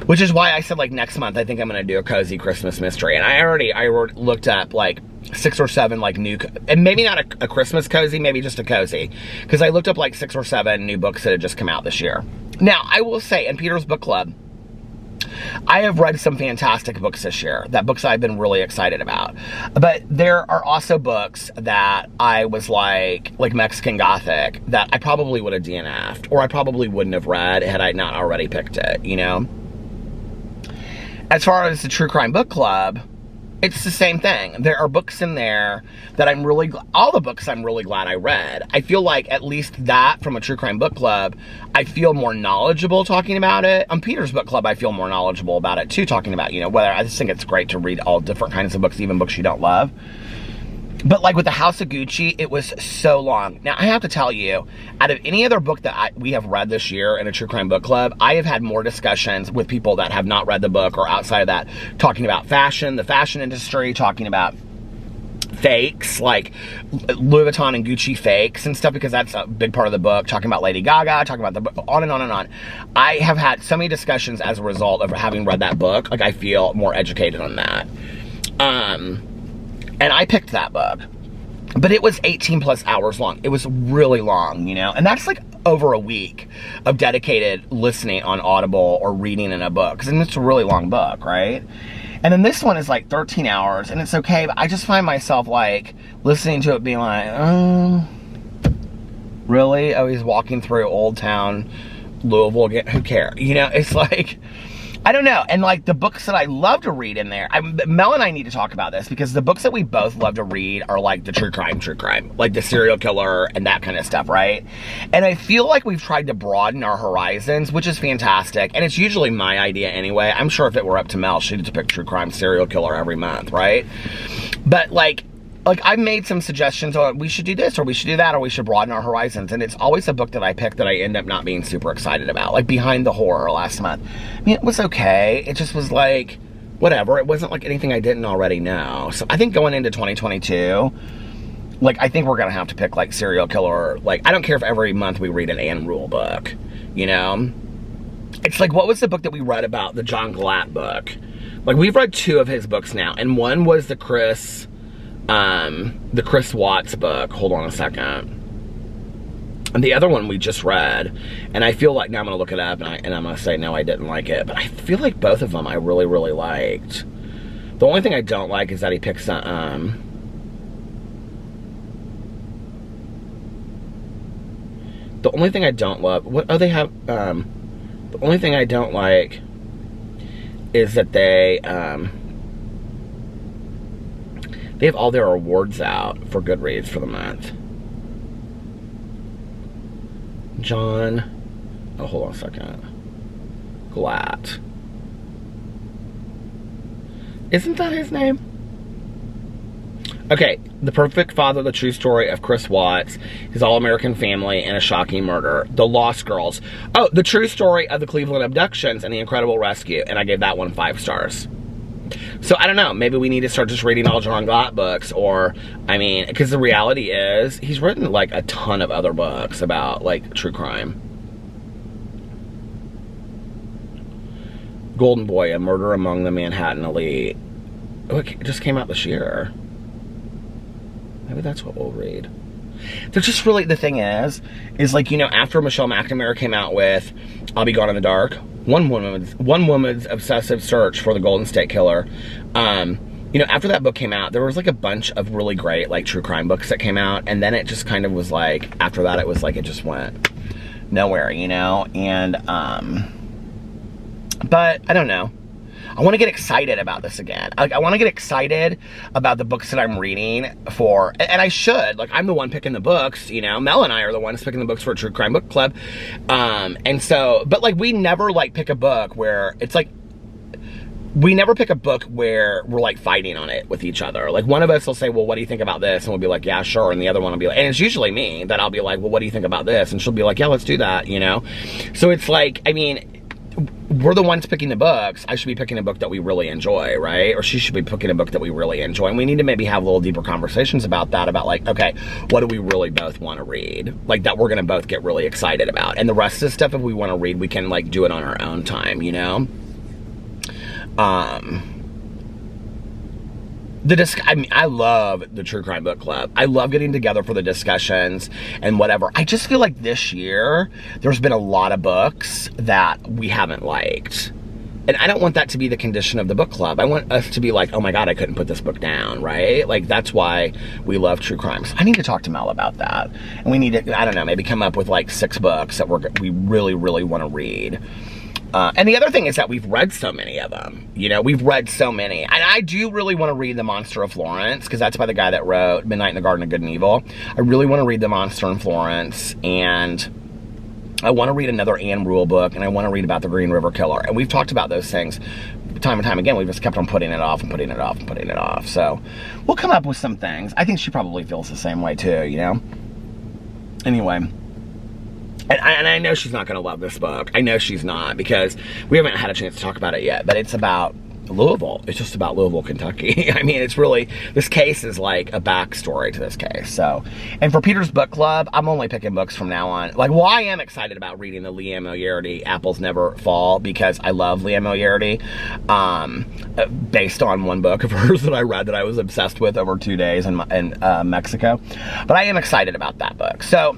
Which is why I said, like, next month I think I'm going to do a cozy Christmas mystery. And I already looked up, like, 6 or 7, like, new, and maybe not a Christmas cozy, maybe just a cozy. Because I looked up, like, 6 or 7 new books that had just come out this year. Now, I will say, in Peter's book club, I have read some fantastic books this year, that books I've been really excited about. But there are also books that I was like Mexican Gothic, that I probably would have DNF'd, or I probably wouldn't have read had I not already picked it, you know? As far as the True Crime Book Club, it's the same thing. There are books in there that I'm really, all the books I'm really glad I read. I feel like at least that from a True Crime Book Club, I feel more knowledgeable talking about it. On Peter's Book Club, I feel more knowledgeable about it too, talking about, you know, whether I just think it's great to read all different kinds of books, even books you don't love. But like with the House of Gucci, it was so long. Now, I have to tell you, out of any other book that we have read this year in a True Crime Book Club, I have had more discussions with people that have not read the book or outside of that, talking about fashion, the fashion industry, talking about fakes, like Louis Vuitton and Gucci fakes and stuff, because that's a big part of the book, talking about Lady Gaga, talking about the book, on and on and on. I have had so many discussions as a result of having read that book. Like, I feel more educated on that. And I picked that book, but it was 18 plus hours long. It was really long, you know, and that's like over a week of dedicated listening on Audible or reading in a book, because it's a really long book, right? And then this one is like 13 hours, and it's okay, but I just find myself like listening to it being like, oh, really? Oh, he's walking through Old Town Louisville again. Who cares? You know, it's like, I don't know. And like the books that I love to read in there, Mel and I need to talk about this, because the books that we both love to read are like the true crime, like the serial killer and that kind of stuff, right? And I feel like we've tried to broaden our horizons, which is fantastic. And it's usually my idea anyway. I'm sure if it were up to Mel, she'd pick true crime, serial killer every month, right? But like I've made some suggestions, oh, we should do this, or we should do that, or we should broaden our horizons. And it's always a book that I pick that I end up not being super excited about. Like Behind the Horror last month. I mean, it was okay. It just was like, whatever. It wasn't like anything I didn't already know. So I think going into 2022, like, I think we're going to have to pick like serial killer. Like, I don't care if every month we read an Anne Rule book, you know? It's like, what was the book that we read about, the John Glatt book? Like, we've read 2 of his books now. And one was the Chris Watts book. Hold on a second. And the other one we just read, and I feel like now I'm gonna look it up, and I'm gonna say no, I didn't like it, but I feel like both of them I really, really liked. The only thing I don't like is that he picks the only thing I don't love, they have, the only thing I don't like is that they have all their awards out for Goodreads for the month. John, oh, hold on a second. Glatt. Isn't that his name? Okay, The Perfect Father, the true story of Chris Watts, his all-American family, and a shocking murder. The Lost Girls. Oh, the true story of the Cleveland abductions and the incredible rescue. And I gave that one 5 stars. So I don't know, maybe we need to start just reading all John Gott books, or, I mean, because the reality is, he's written like a ton of other books about like true crime. Golden Boy, A Murder Among the Manhattan Elite. Oh, it just came out this year. Maybe that's what we'll read. They're just really, the thing is like, you know, after Michelle McNamara came out with I'll Be Gone in the Dark, one woman's obsessive search for the Golden State Killer, you know, after that book came out, there was like a bunch of really great like true crime books that came out, and then it just kind of was like, after that it was like, it just went nowhere, you know. And but I don't know, I want to get excited about this again. Like, I want to get excited about the books that I'm reading for, and I should. Like, I'm the one picking the books, you know. Mel and I are the ones picking the books for a true crime book club. And so, but like, we never like pick a book where it's like, we never pick a book where we're like fighting on it with each other. Like, one of us will say, well, what do you think about this? And we'll be like, yeah, sure. And the other one will be like, and it's usually me that I'll be like, well, what do you think about this? And she'll be like, yeah, let's do that, you know. So it's like, I mean, we're the ones picking the books. I should be picking a book that we really enjoy, right? Or she should be picking a book that we really enjoy. And we need to maybe have a little deeper conversations about that, about like, okay, what do we really both want to read? Like, that we're going to both get really excited about. And the rest of the stuff, if we want to read, we can like do it on our own time, you know? I mean, I love the True Crime Book Club. I love getting together for the discussions and whatever. I just feel like this year, there's been a lot of books that we haven't liked. And I don't want that to be the condition of the book club. I want us to be like, oh my God, I couldn't put this book down, right? Like, that's why we love true crimes. I need to talk to Mel about that. And we need to, I don't know, maybe come up with like 6 books that we really, really want to read. And the other thing is that we've read so many of them. You know, we've read so many. And I do really want to read The Monster of Florence, because that's by the guy that wrote Midnight in the Garden of Good and Evil. I really want to read The Monster in Florence, and I want to read another Anne Rule book, and I want to read about the Green River Killer. And we've talked about those things time and time again. We've just kept on putting it off and putting it off and putting it off. So we'll come up with some things. I think she probably feels the same way too, you know? Anyway. And I know she's not going to love this book. I know she's not, because we haven't had a chance to talk about it yet. But it's about Louisville. It's just about Louisville, Kentucky. I mean, it's really, this case is like a backstory to this case. So, and for Peter's Book Club, I'm only picking books from now on. Like, well, I am excited about reading the Leanne Moriarty Apples Never Fall, because I love Leanne Moriarty, based on one book of hers that I read that I was obsessed with over 2 days in Mexico. But I am excited about that book. So,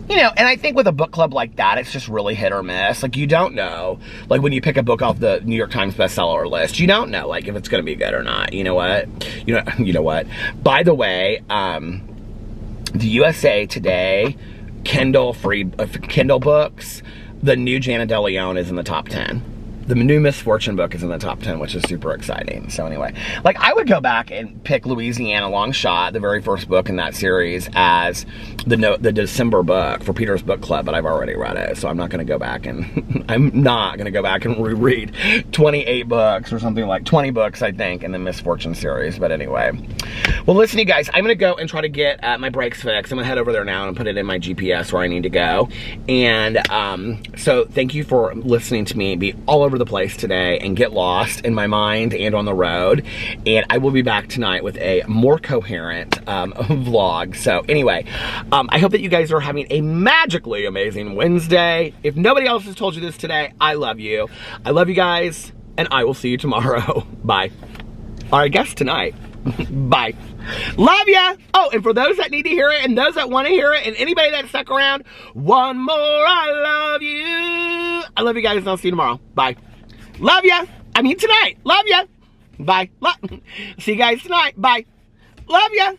you know, and I think with a book club like that, it's just really hit or miss. Like, you don't know, like, when you pick a book off the New York Times bestseller list, you don't know, like, if it's going to be good or not. You know what? You know what? By the way, the USA Today Kindle books, the new Jana DeLeon is in the top 10. The new Misfortune book is in the top 10, which is super exciting. So anyway, like, I would go back and pick Louisiana Long Shot, the very first book in that series, as the December book for Peter's Book Club, but I've already read it, so I'm not going to go back and reread 28 books or something, like 20 books, I think, in the Misfortune series. But anyway, well, listen, you guys, I'm going to go and try to get my brakes fixed. I'm going to head over there now and put it in my GPS where I need to go. And so thank you for listening to me be all over the place today and get lost in my mind and on the road. And I will be back tonight with a more coherent vlog. So anyway, I hope that you guys are having a magically amazing Wednesday. If nobody else has told you this today, I love you. I love you guys, and I will see you tomorrow. Bye. Or I guess tonight. Bye. Love ya. Oh, and for those that need to hear it, and those that want to hear it, and anybody that stuck around, one more, I love you. I love you guys, and I'll see you tomorrow. Bye. Love ya. I mean tonight. Love ya. Bye. See you guys tonight. Bye. Love ya.